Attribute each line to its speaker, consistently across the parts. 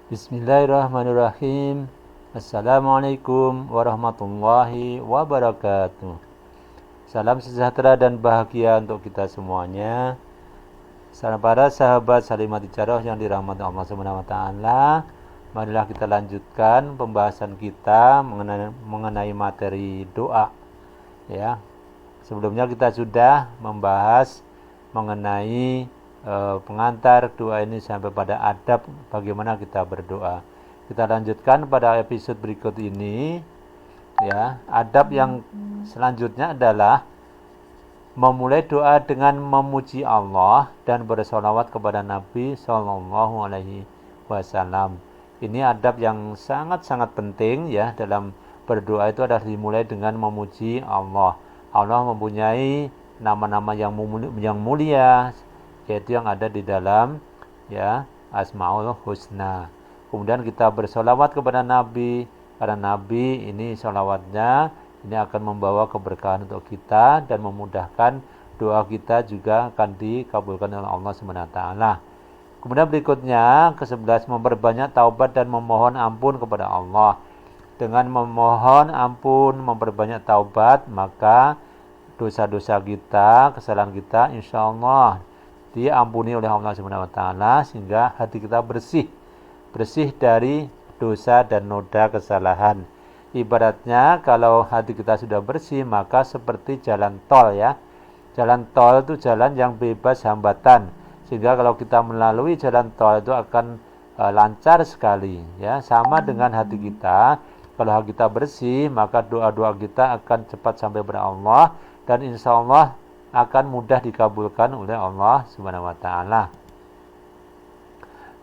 Speaker 1: Bismillahirrahmanirrahim. Assalamualaikum warahmatullahi wabarakatuh. Salam sejahtera dan bahagia untuk kita semuanya. Salam para sahabat Salimah Tijarah yang dirahmati Allah Subhanahu wa taala. Marilah kita lanjutkan pembahasan kita mengenai materi doa. Ya. Sebelumnya kita sudah membahas mengenai pengantar doa ini sampai pada adab bagaimana kita berdoa. Kita lanjutkan pada episode berikut ini. Ya, adab yang selanjutnya adalah memulai doa dengan memuji Allah dan bersolawat kepada Nabi Shallallahu Alaihi Wasallam. Ini adab yang sangat-sangat penting ya dalam berdoa itu adalah dimulai dengan memuji Allah. Allah mempunyai nama-nama yang mulia, yaitu yang ada di dalam ya Asmaul Husna. Kemudian kita bersolawat kepada Nabi, karena Nabi ini solawatnya ini akan membawa keberkahan untuk kita dan memudahkan doa kita juga akan dikabulkan oleh Allah SWT. Kemudian berikutnya ke-11 memperbanyak taubat dan memohon ampun kepada Allah. Dengan memohon ampun, memperbanyak taubat, maka dosa-dosa kita, kesalahan kita insya Allah diampuni oleh Allah Subhanahu wa taala sehingga hati kita bersih dari dosa dan noda kesalahan. Ibaratnya kalau hati kita sudah bersih maka seperti jalan tol ya. Jalan tol itu jalan yang bebas hambatan. Sehingga kalau kita melalui jalan tol itu akan lancar sekali ya. Sama dengan hati kita. Kalau hati kita bersih maka doa-doa kita akan cepat sampai kepada Allah dan insya Allah akan mudah dikabulkan oleh Allah Subhanahu wa taala.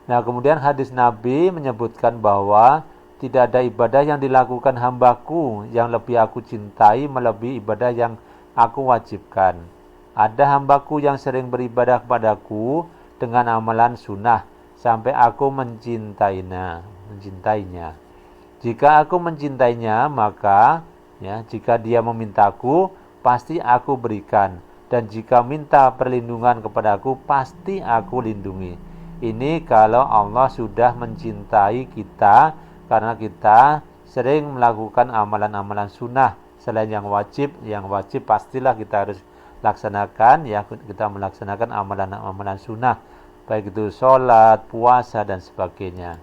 Speaker 1: Nah, kemudian hadis Nabi menyebutkan bahwa tidak ada ibadah yang dilakukan hambaku yang lebih aku cintai melebihi ibadah yang aku wajibkan. Ada hambaku yang sering beribadah kepadaku dengan amalan sunnah sampai aku mencintainya. Jika aku mencintainya, maka ya, jika dia memintaku, pasti aku berikan. Dan jika minta perlindungan kepadaku, pasti aku lindungi. Ini kalau Allah sudah mencintai kita karena kita sering melakukan amalan-amalan sunnah selain yang wajib pastilah kita harus laksanakan ya, kita melaksanakan amalan-amalan sunnah baik itu sholat, puasa dan sebagainya.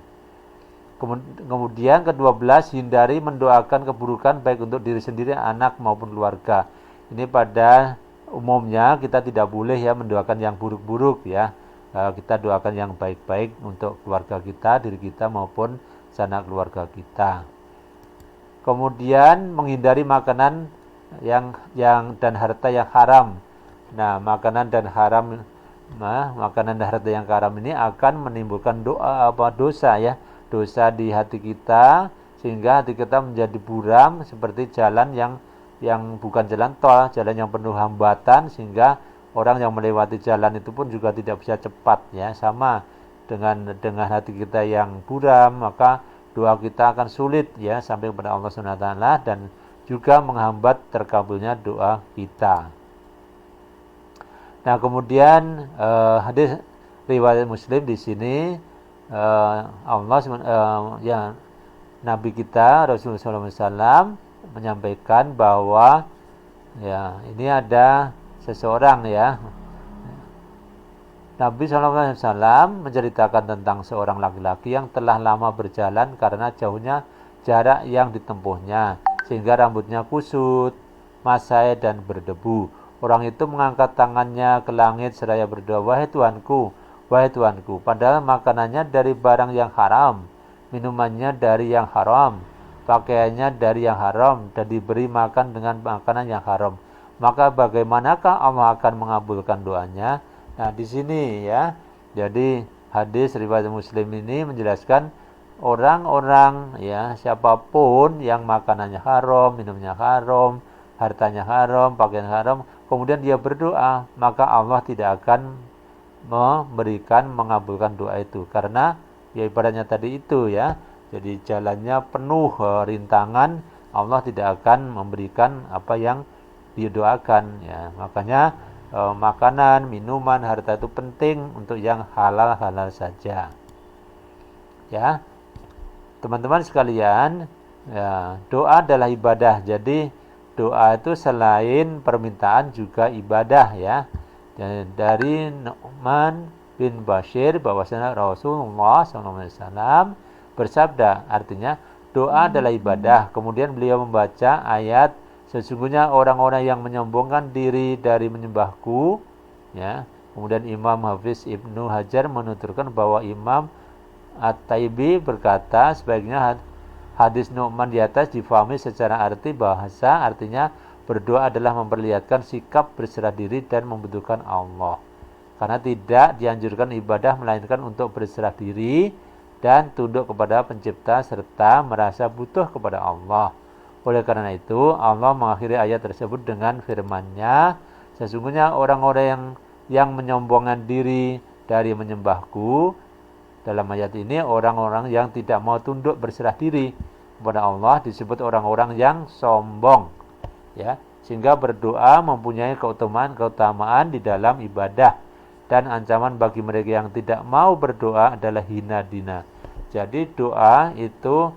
Speaker 1: Kemudian ke-12 hindari mendoakan keburukan baik untuk diri sendiri, anak maupun keluarga. Ini pada umumnya kita tidak boleh ya mendoakan yang buruk-buruk ya. Kita doakan yang baik-baik untuk keluarga kita, diri kita maupun sanak keluarga kita. Kemudian menghindari makanan yang dan harta yang haram. Nah, makanan dan harta yang haram ini akan menimbulkan dosa ya. Dosa di hati kita sehingga hati kita menjadi buram seperti jalan yang bukan jalan tol, jalan yang penuh hambatan sehingga orang yang melewati jalan itu pun juga tidak bisa cepat ya. Sama dengan hati kita yang buram, maka doa kita akan sulit ya sampai kepada Allah Subhanahu wa taala dan juga menghambat terkabulnya doa kita. Nah, kemudian hadis riwayat Muslim di sini Nabi kita Rasulullah SAW menyampaikan bahwa ya ini ada seseorang ya, Nabi SAW menceritakan tentang seorang laki-laki yang telah lama berjalan karena jauhnya jarak yang ditempuhnya sehingga rambutnya kusut, masai dan berdebu. Orang itu mengangkat tangannya ke langit seraya berdoa, wahai Tuanku, padahal makanannya dari barang yang haram, minumannya dari yang haram, pakaiannya dari yang haram dan diberi makan dengan makanan yang haram. Maka bagaimanakah Allah akan mengabulkan doanya? Nah, di sini ya. Jadi hadis riwayat Muslim ini menjelaskan orang-orang ya, siapapun yang makanannya haram, minumnya haram, hartanya haram, pakaian haram, kemudian dia berdoa, maka Allah tidak akan mengabulkan doa itu. Karena ya ibaratnya tadi itu ya, jadi jalannya penuh rintangan, Allah tidak akan memberikan apa yang didoakan ya. Makanya makanan, minuman, harta itu penting untuk yang halal-halal saja. Ya. Teman-teman sekalian, ya, doa adalah ibadah. Jadi doa itu selain permintaan juga ibadah ya. Dan dari Nu'man bin Bashir bahwasanya Rasulullah SAW bersabda, artinya doa adalah ibadah. Kemudian beliau membaca ayat, sesungguhnya orang-orang yang menyombongkan diri dari menyembahku ya. Kemudian Imam Hafiz Ibnu Hajar menuturkan bahwa Imam At-Taibi berkata sebaiknya hadis Nu'man di atas difahami secara arti bahasa, artinya berdoa adalah memperlihatkan sikap berserah diri dan membutuhkan Allah. Karena tidak dianjurkan ibadah melainkan untuk berserah diri dan tunduk kepada pencipta serta merasa butuh kepada Allah. Oleh karena itu Allah mengakhiri ayat tersebut dengan firman-Nya, sesungguhnya orang-orang yang menyombongkan diri dari menyembahku. Dalam ayat ini orang-orang yang tidak mau tunduk berserah diri kepada Allah disebut orang-orang yang sombong ya, sehingga berdoa mempunyai keutamaan di dalam ibadah, dan ancaman bagi mereka yang tidak mau berdoa adalah hina dina. Jadi doa itu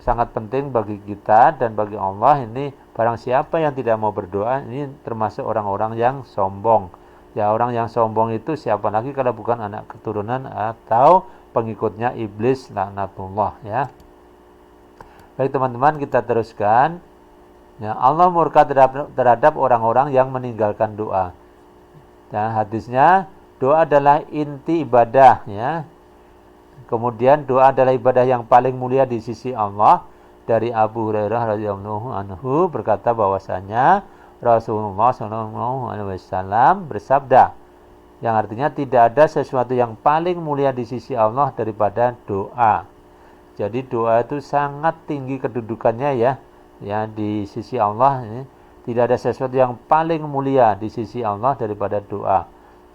Speaker 1: sangat penting bagi kita dan bagi Allah. Ini barang siapa yang tidak mau berdoa, ini termasuk orang-orang yang sombong. Ya, orang yang sombong itu siapa lagi kalau bukan anak keturunan atau pengikutnya iblis laknatullah ya. Baik teman-teman, kita teruskan. Ya, Allah murka terhadap orang-orang yang meninggalkan doa. Dan hadisnya doa adalah inti ibadah ya. Kemudian doa adalah ibadah yang paling mulia di sisi Allah. Dari Abu Hurairah radhiyallahu anhu berkata bahwasanya Rasulullah SAW bersabda, yang artinya tidak ada sesuatu yang paling mulia di sisi Allah daripada doa. Jadi doa itu sangat tinggi kedudukannya ya di sisi Allah. Tidak ada sesuatu yang paling mulia di sisi Allah daripada doa.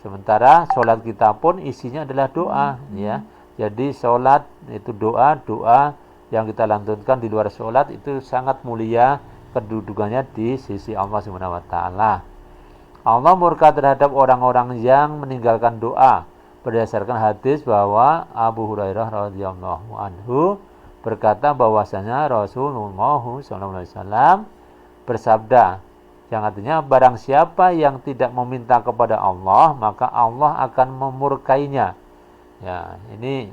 Speaker 1: Sementara sholat kita pun isinya adalah doa ya. Jadi sholat itu doa yang kita lantunkan di luar sholat itu sangat mulia kedudukannya di sisi Allah Subhanahu wa taala. Allah murka terhadap orang-orang yang meninggalkan doa berdasarkan hadis bahwa Abu Hurairah radhiyallahu anhu berkata bahwasanya Rasulullah SAW bersabda, yang artinya barang siapa yang tidak meminta kepada Allah maka Allah akan memurkainya. Ya, ini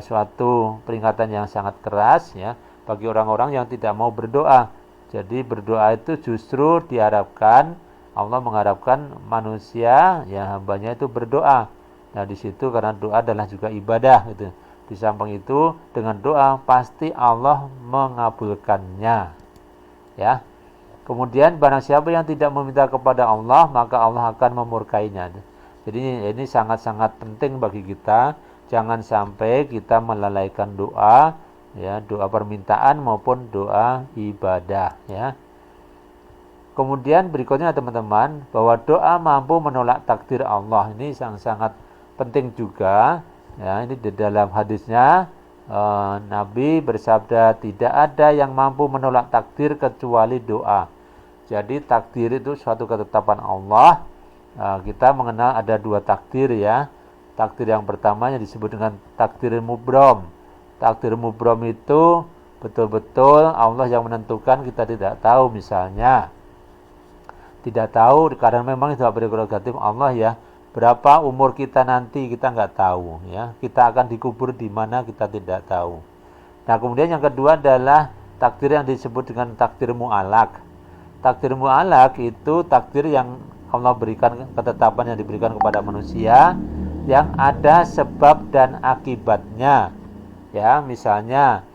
Speaker 1: suatu peringatan yang sangat keras ya bagi orang-orang yang tidak mau berdoa. Jadi berdoa itu justru diharapkan, Allah mengharapkan manusia ya hambanya itu berdoa. Nah di situ karena doa adalah juga ibadah gitu. Di samping itu dengan doa pasti Allah mengabulkannya. Ya. Kemudian barang siapa yang tidak meminta kepada Allah maka Allah akan memurkainya. Jadi ini sangat-sangat penting bagi kita, jangan sampai kita melalaikan doa. Ya, doa permintaan maupun doa ibadah ya. Kemudian berikutnya teman-teman, bahwa doa mampu menolak takdir Allah. Ini sangat penting juga ya. Ini di dalam hadisnya Nabi bersabda, tidak ada yang mampu menolak takdir kecuali doa. Jadi takdir itu suatu ketetapan Allah. Kita mengenal ada dua takdir ya. Takdir yang pertama yang disebut dengan takdir mubrom. Takdir mubrom itu betul-betul Allah yang menentukan, kita tidak tahu. Misalnya tidak tahu karena memang itu prerogatif Allah ya, berapa umur kita nanti kita nggak tahu ya, kita akan dikubur di mana kita tidak tahu. Nah kemudian yang kedua adalah takdir yang disebut dengan takdir mu'alak. Takdir mu'alak itu takdir yang Allah berikan, ketetapan yang diberikan kepada manusia yang ada sebab dan akibatnya. Ya, misalnya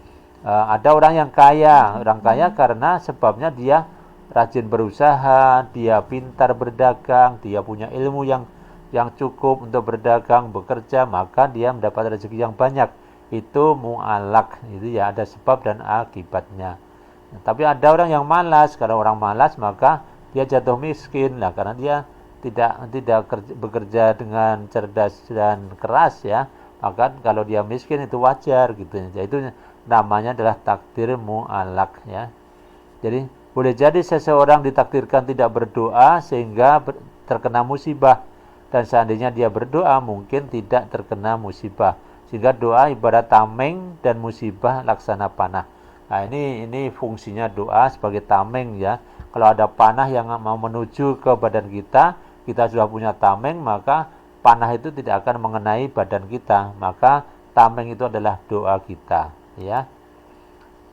Speaker 1: ada orang yang kaya. Orang kaya karena sebabnya dia rajin berusaha, dia pintar berdagang, dia punya ilmu yang cukup untuk berdagang, bekerja, maka dia mendapat rezeki yang banyak. Itu mu'alak. Itu ya ada sebab dan akibatnya. Tapi ada orang yang malas. Kalau orang malas maka dia jatuh miskin lah, karena dia tidak bekerja dengan cerdas dan keras ya. Maka kalau dia miskin itu wajar gitu. Jadi itu namanya adalah takdir mu'allaq ya. Jadi boleh jadi seseorang ditakdirkan tidak berdoa sehingga terkena musibah, dan seandainya dia berdoa mungkin tidak terkena musibah. Sehingga doa ibarat tameng dan musibah laksana panah. Nah, ini fungsinya doa sebagai tameng ya. Kalau ada panah yang mau menuju ke badan kita, kita sudah punya tameng, maka panah itu tidak akan mengenai badan kita. Maka tameng itu adalah doa kita ya.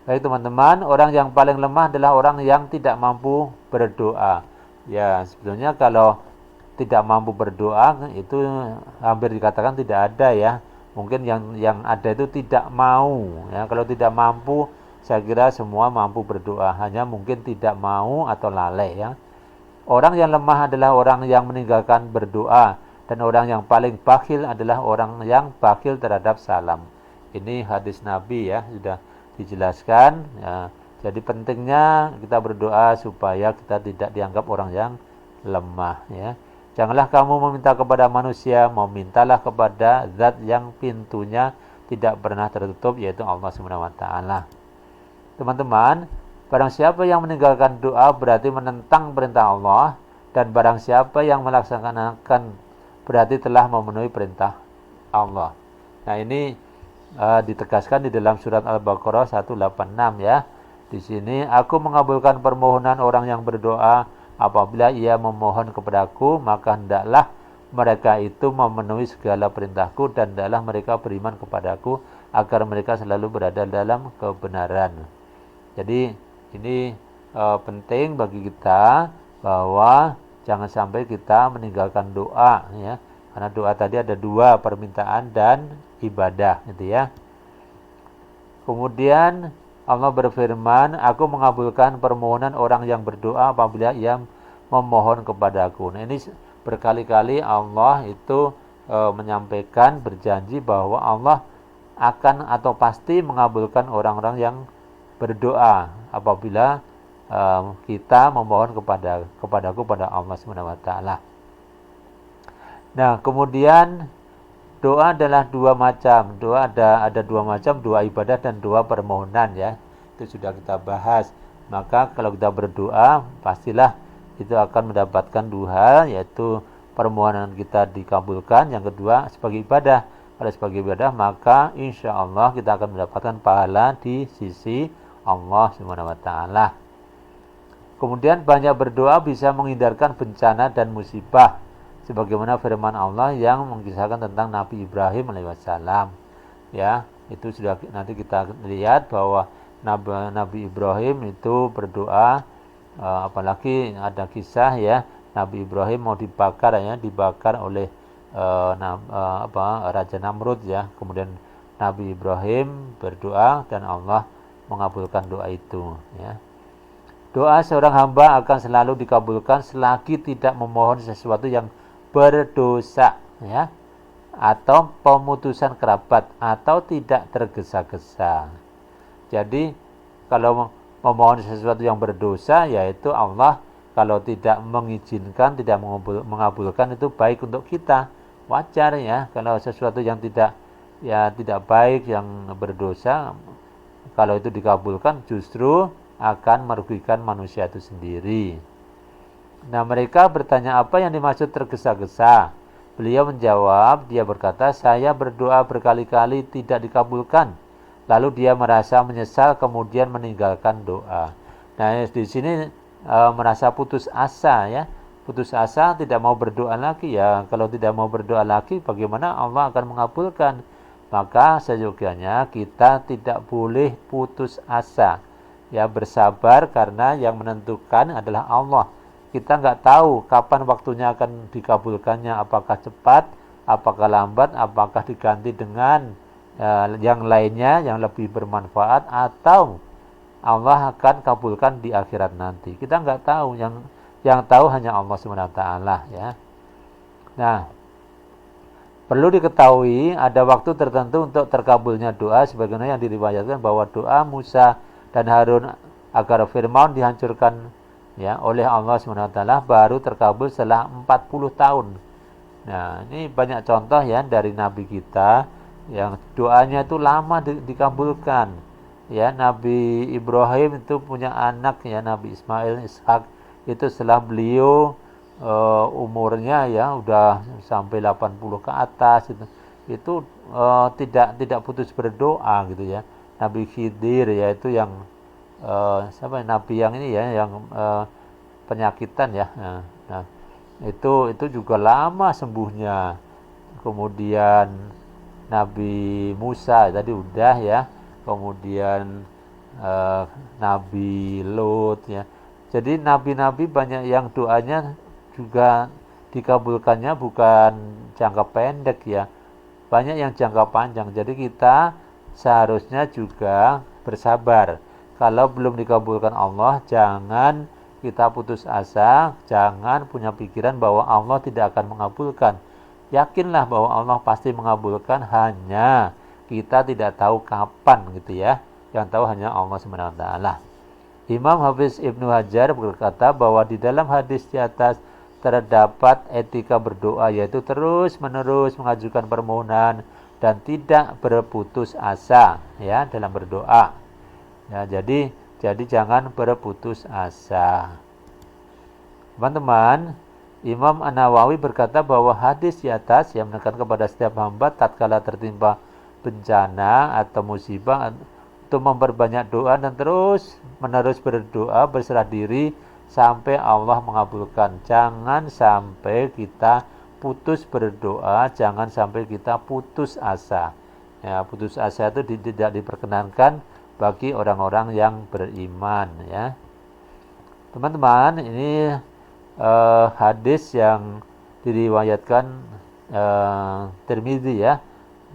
Speaker 1: Baik teman-teman, orang yang paling lemah adalah orang yang tidak mampu berdoa. Ya, sebetulnya kalau tidak mampu berdoa itu hampir dikatakan tidak ada ya. Mungkin yang ada itu tidak mau ya. Kalau tidak mampu, saya kira semua mampu berdoa, hanya mungkin tidak mau atau lalai ya. Orang yang lemah adalah orang yang meninggalkan berdoa, dan orang yang paling bakhil adalah orang yang bakhil terhadap salam. Ini hadis Nabi ya, sudah dijelaskan ya. Jadi pentingnya kita berdoa supaya kita tidak dianggap orang yang lemah ya. Janganlah kamu meminta kepada manusia, memintalah kepada zat yang pintunya tidak pernah tertutup, yaitu Allah Subhanahu wa taala. Teman-teman, barang siapa yang meninggalkan doa berarti menentang perintah Allah, dan barang siapa yang melaksanakan berarti telah memenuhi perintah Allah. Nah, ini ditegaskan di dalam surat Al-Baqarah 186 ya. Di sini, aku mengabulkan permohonan orang yang berdoa apabila ia memohon kepadaku, maka hendaklah mereka itu memenuhi segala perintahku, dan hendaklah mereka beriman kepadaku agar mereka selalu berada dalam kebenaran. Jadi ini penting bagi kita bahwa jangan sampai kita meninggalkan doa ya. Karena doa tadi ada dua, permintaan dan ibadah gitu ya. Kemudian Allah berfirman, aku mengabulkan permohonan orang yang berdoa apabila ia memohon kepadaku. Nah, ini berkali-kali Allah itu menyampaikan, berjanji bahwa Allah akan atau pasti mengabulkan orang-orang yang berdoa apabila kita memohon kepadaku pada Allah Subhanahu wa taala. Nah, kemudian doa adalah dua macam. Doa ada dua macam, doa ibadah dan doa permohonan ya. Itu sudah kita bahas. Maka kalau kita berdoa, pastilah itu akan mendapatkan dua hal, yaitu permohonan kita dikabulkan, yang kedua sebagai ibadah. Kalau sebagai ibadah, maka insya Allah kita akan mendapatkan pahala di sisi Allah Subhanahu wa taala. Kemudian banyak berdoa bisa menghindarkan bencana dan musibah, sebagaimana firman Allah yang mengisahkan tentang Nabi Ibrahim alaihissalam. Ya, itu sudah nanti kita lihat bahwa Nabi Ibrahim itu berdoa, apalagi ada kisah ya, Nabi Ibrahim mau dibakar oleh Raja Namrud ya. Kemudian Nabi Ibrahim berdoa dan Allah mengabulkan doa itu ya. Doa seorang hamba akan selalu dikabulkan selagi tidak memohon sesuatu yang berdosa ya, atau pemutusan kerabat, atau tidak tergesa-gesa. Jadi kalau memohon sesuatu yang berdosa, yaitu Allah kalau tidak mengizinkan, tidak mengabulkan, itu baik untuk kita, wajar ya. Kalau sesuatu yang tidak baik, yang berdosa, kalau itu dikabulkan justru akan merugikan manusia itu sendiri. Nah, mereka bertanya apa yang dimaksud tergesa-gesa. Beliau menjawab, dia berkata, saya berdoa berkali-kali tidak dikabulkan. Lalu dia merasa menyesal kemudian meninggalkan doa. Nah, di sini merasa putus asa ya. Putus asa, tidak mau berdoa lagi ya. Kalau tidak mau berdoa lagi, bagaimana Allah akan mengabulkan? Maka seyogianya kita tidak boleh putus asa. Ya, bersabar karena yang menentukan adalah Allah. Kita nggak tahu kapan waktunya akan dikabulkannya, apakah cepat, apakah lambat, apakah diganti dengan yang lainnya yang lebih bermanfaat, atau Allah akan kabulkan di akhirat nanti. Kita nggak tahu, yang tahu hanya Allah SWT ya. Nah, perlu diketahui ada waktu tertentu untuk terkabulnya doa, sebagaimana yang diriwayatkan bahwa doa Musa dan Harun agar Fir'aun dihancurkan ya oleh Allah SWT baru terkabul setelah 40 tahun. Nah, ini banyak contoh ya dari nabi kita yang doanya itu lama dikabulkan. Ya, Nabi Ibrahim itu punya anak ya, Nabi Ismail, Ishak, itu setelah beliau umurnya ya udah sampai 80 ke atas itu tidak putus berdoa gitu ya. Nabi Khidir ya itu yang siapa nabi yang ini ya yang penyakitan ya. Nah, itu juga lama sembuhnya. Kemudian Nabi Musa tadi udah ya. Kemudian Nabi Lot ya. Jadi nabi-nabi banyak yang doanya juga dikabulkannya bukan jangka pendek ya. Banyak yang jangka panjang. Jadi kita seharusnya juga bersabar. Kalau belum dikabulkan Allah, jangan kita putus asa, jangan punya pikiran bahwa Allah tidak akan mengabulkan. Yakinlah bahwa Allah pasti mengabulkan, hanya kita tidak tahu kapan gitu ya. Yang tahu hanya Allah SWT. Imam Hafiz Ibnu Hajar berkata bahwa di dalam hadis di atas terdapat etika berdoa, yaitu terus-menerus mengajukan permohonan dan tidak berputus asa ya dalam berdoa. Ya, jadi jangan berputus asa. Teman-teman, Imam An-Nawawi berkata bahwa hadis di atas yang menekankan kepada setiap hamba tatkala tertimpa bencana atau musibah untuk memperbanyak doa dan terus-menerus berdoa, berserah diri sampai Allah mengabulkan. Jangan sampai kita putus berdoa, jangan sampai kita putus asa. Ya, putus asa itu tidak diperkenankan bagi orang-orang yang beriman ya. Teman-teman, ini hadis yang diriwayatkan Tirmidzi ya,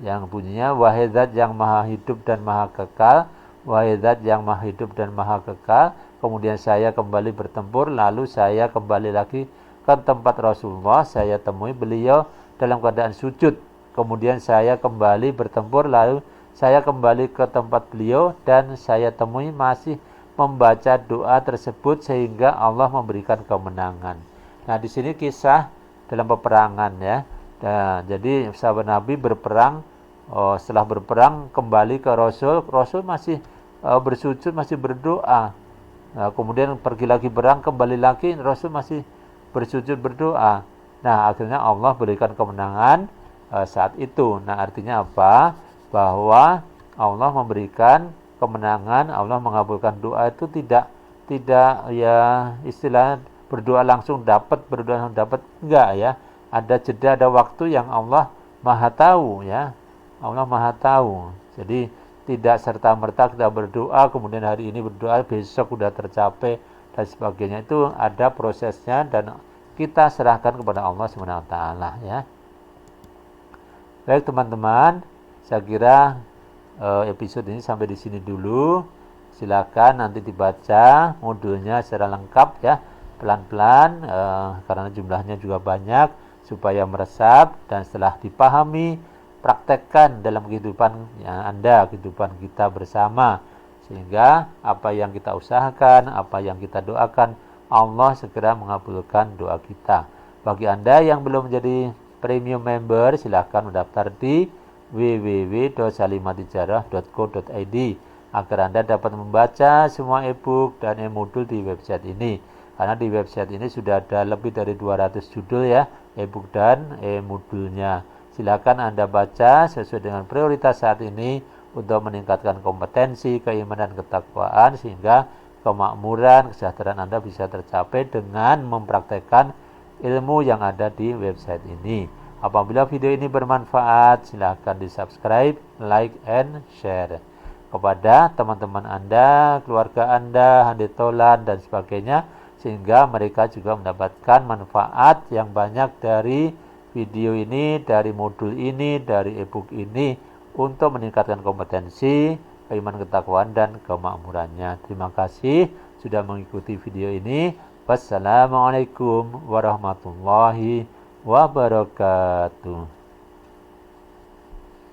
Speaker 1: yang bunyinya wahai zat yang maha hidup dan maha kekal, wahai zat yang maha hidup dan maha kekal. Kemudian saya kembali bertempur, lalu saya kembali lagi ke tempat Rasulullah, saya temui beliau dalam keadaan sujud. Kemudian saya kembali bertempur, lalu saya kembali ke tempat beliau dan saya temui masih membaca doa tersebut sehingga Allah memberikan kemenangan. Nah, di sini kisah dalam peperangan ya. Nah, jadi sahabat Nabi berperang, setelah berperang kembali ke Rasul masih bersujud, masih berdoa. Nah, kemudian pergi lagi perang, kembali lagi Rasul masih bersujud berdoa. Nah, akhirnya Allah berikan kemenangan saat itu. Nah, artinya apa? Bahwa Allah memberikan kemenangan, Allah mengabulkan doa itu tidak ya istilah berdoa langsung dapat, enggak ya. Ada jeda, ada waktu yang Allah Maha tahu ya. Allah Maha tahu. Jadi tidak serta-merta kita berdoa kemudian hari ini berdoa besok sudah tercapai dan sebagainya. Itu ada prosesnya dan kita serahkan kepada Allah SWT ya. Baik teman-teman, saya kira episode ini sampai di sini dulu. Silakan nanti dibaca modulnya secara lengkap ya, pelan-pelan karena jumlahnya juga banyak supaya meresap dan setelah dipahami praktekkan dalam kehidupan Anda, kehidupan kita bersama, sehingga apa yang kita usahakan, apa yang kita doakan, Allah segera mengabulkan doa kita. Bagi Anda yang belum menjadi premium member, silahkan mendaftar di www.salimatijarah.co.id agar Anda dapat membaca semua e-book dan e-modul di website ini. Karena di website ini sudah ada lebih dari 200 judul ya, e-book dan e-modulnya. Silakan Anda baca sesuai dengan prioritas saat ini untuk meningkatkan kompetensi, keimanan, ketakwaan sehingga kemakmuran, kesejahteraan Anda bisa tercapai dengan mempraktekkan ilmu yang ada di website ini. Apabila video ini bermanfaat, silakan di-subscribe, like, and share kepada teman-teman Anda, keluarga Anda, handetolan, dan sebagainya, sehingga mereka juga mendapatkan manfaat yang banyak dari video ini, dari modul ini, dari e-book ini untuk meningkatkan kompetensi, keimanan, ketakwaan, dan kemakmurannya. Terima kasih sudah mengikuti video ini. Wassalamualaikum warahmatullahi wabarakatuh.